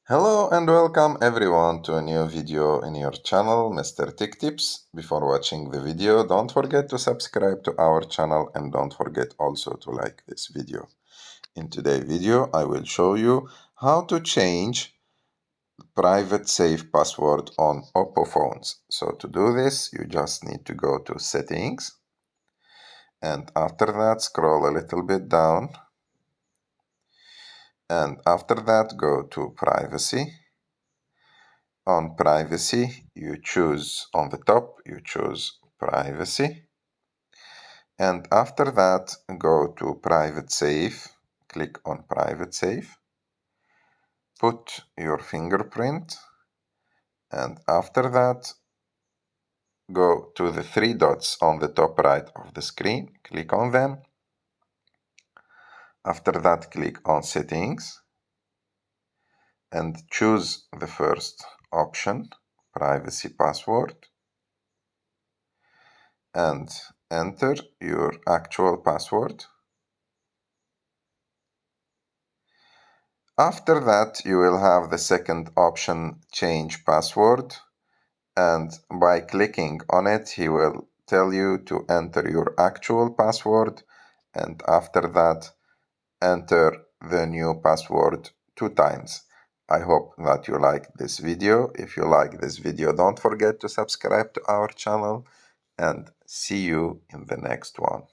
Hello and welcome everyone to a new video in your channel, Mr. Tech Tips. Before watching the video, don't forget to subscribe to our channel and don't forget also to like this video. In today's video, I will show you how to change private safe password on Oppo phones. So to do this, you just need to go to Settings and after that scroll a little bit down and after that go to Privacy. On privacy, you choose on the top, you choose privacy. And after that, go to private safe, click on private safe, put your fingerprint, and after that, go to the three dots on the top right of the screen, click on them. After that, click on settings and choose the first option, privacy password, and enter your actual password. After that, you will have the second option, change password, and by clicking on it, he will tell you to enter your actual password, and after that, enter the new password 2 times. I hope that you like this video. If you like this video, don't forget to subscribe to our channel, and see you in the next one.